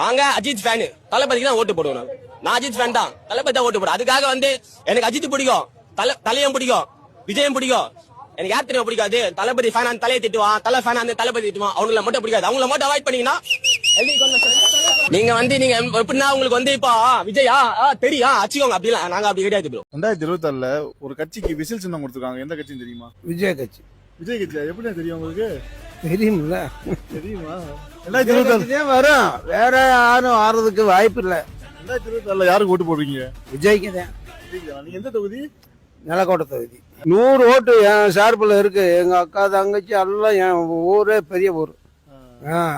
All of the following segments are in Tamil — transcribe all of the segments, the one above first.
நாங்க அஜித் ஃபேனு, தளபதிக்கு தான் ஓட்டு போடுவோம். நான் அஜித் ஃபேன் தான், தளபதி தான் ஓட்டு போடுவோம். அதுக்காக வந்து எனக்கு அஜித் பிடிக்கும், தலையும் பிடிக்கும், விஜயம் பிடிக்கும். எனக்கு யார் தெரியும் பிடிக்காது? தளபதி ஃபேன் அந்த தலையை திட்டுவான், தலை ஃபேன் அந்த தளபதி திட்டுவான். அவங்கள மட்டும் பிடிக்காது. அவங்கள மட்டும் அவாய்ட் பண்ணீங்கன்னா நீங்க வந்து நீங்க எப்படின்னா உங்களுக்கு வந்து இப்போ விஜயா தெரியும் அச்சுக்கோங்க. அப்படிலாம் நாங்க அப்படி கிடையாது ப்ரோ. 2024 ஒரு கட்சிக்கு விசில் சின்னம் கொடுத்துருக்காங்க. எந்த கட்சின்னு தெரியுமா? விஜய் கட்சி. விஜய் கட்சியா? எப்படி தெரியும் உங்களுக்கு? தெரியுமில்ல, தெரியுமா? 2024 வரும். வேற யாரும் ஆறதுக்கு வாய்ப்பு இல்லை. 2024 யாருக்கு ஓட்டு போடுறீங்க? விஜய்க்கு தான். நீங்க எந்த தொகுதி? நிலக்கோட்டை தொகுதி. 100 ஓட்டு என் சார்பில் இருக்கு. எங்க அக்கா தங்கச்சி எல்லாம் என் ஊரே பெரிய ஊர்.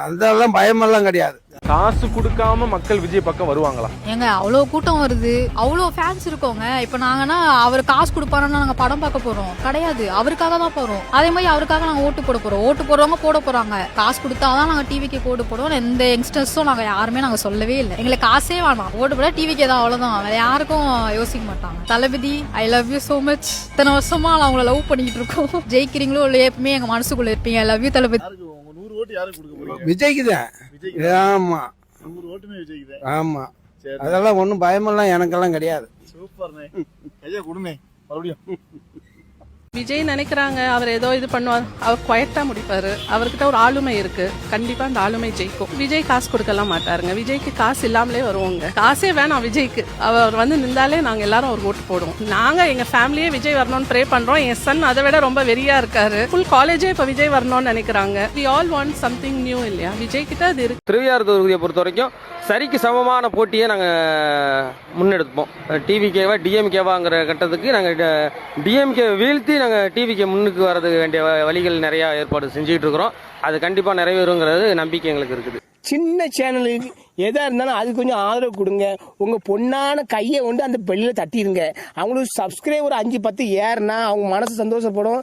அதெல்லாம் பயமெல்லாம் கிடையாது. காசு கொடுக்காம மக்கள் விஜய் பக்கம் வருவாங்களா? ஏங்க அவ்வளோ கூட்டம் வருது, அவ்வளோ ஃபேன்ஸ் இருக்கோங்க. இப்போ நாங்கன்னா அவர் காசு கொடுப்பாருன்னா நாங்கள் படம் பார்க்க போறோம் கிடையாது, அவருக்காக தான் போறோம். அதே மாதிரி அவருக்காக நாங்கள் ஓட்டு போட போறோம். ஓட்டு போடுறவங்க போட போறாங்க. காசு கொடுத்தாதான் நாங்கள் டிவிக்கு ஓட்டு போடுவோம். எந்த யங்ஸ்டர்ஸும் நாங்கள் யாருமே நாங்கள் சொல்லவே இல்லை. எங்களுக்கு காசே வேணாம், ஓட்டு போட டிவிக்கே தான், அவ்வளோதான். வேற யாருக்கும் யோசிக்க மாட்டாங்க. Thalapathy I love you so much. இத்தனை வருஷமா நான் அவங்கள லவ் பண்ணிக்கிட்டு இருக்கோம். ஜெயிக்கிறீங்களோ இல்லை எப்பவுமே எங்க மனசுக்குள்ள இருப்பீங்க. ஐ லவ் யூ தளபதி. 100 ஓட்டு யாருக்கு கொடுக்க போறீங்க? விஜய்க்கு தான். ஆமா, 100 ஓட்டுமே விஜய்க்கு தான். ஆமா. அதெல்லாம் ஒன்றும் பயமெல்லாம் எனக்கெல்லாம் கிடையாது. சூப்பர்ண்ணே. ஐயா கொடுங்க மறுபடியும். விஜய் நினைக்கிறாங்க அவர் ஏதோ இது பண்ணுவார், அவர் குவைட்டா முடிப்பாரு. அவர்கிட்ட ஒரு ஆளுமை இருக்கு, கண்டிப்பா அந்த ஆளுமை ஜெயிக்கும். விஜய் காசு கொடுக்கலாம் மாட்டாருங்க. விஜய்க்கு காசு இல்லாமலே வருவோங்க. காசே வேணாம் விஜய்க்கு. அவர் வந்து நின்றாலே நாங்க எல்லாரும் அவர் ஓட்டு போடுவோம். நாங்க எங்க ஃபேமிலியே விஜய் வரணும்னு ப்ரே பண்றோம். என் சன் அதை விட ரொம்ப வெறியா இருக்காரு. ஃபுல் காலேஜே இப்ப விஜய் வரணும்னு நினைக்கிறாங்க. We all want something new இல்லையா? விஜய் கிட்ட அது இருக்கு. திருவையாறு தொகுதியை பொறுத்த வரைக்கும் சரிக்கு சமமான போட்டியை நாங்கள் முன்னெடுப்போம். டிவிகேவா டிஎம்கேவாங்கிற கட்டத்துக்கு நாங்கள் டிஎம்கே வீழ்த்தி நாங்கள் டிவிக்கு முன்னுக்கு வரதுக்கு வேண்டிய வழிகள் நிறையா ஏற்பாடு செஞ்சுக்கிட்டு இருக்கிறோம். அது கண்டிப்பாக நிறைவேறுங்கிறது நம்பிக்கை எங்களுக்கு இருக்குது. சின்ன சேனலுக்கு எதா இருந்தாலும் அது கொஞ்சம் ஆதரவு கொடுங்க. உங்க பொண்ணான கையை கொண்டு அந்த பெல்லில் தட்டிடுங்க. அவங்களுக்கு சப்ஸ்கிரைபர் 5-10 ஏறுனா அவங்க மனசு சந்தோஷப்படும்.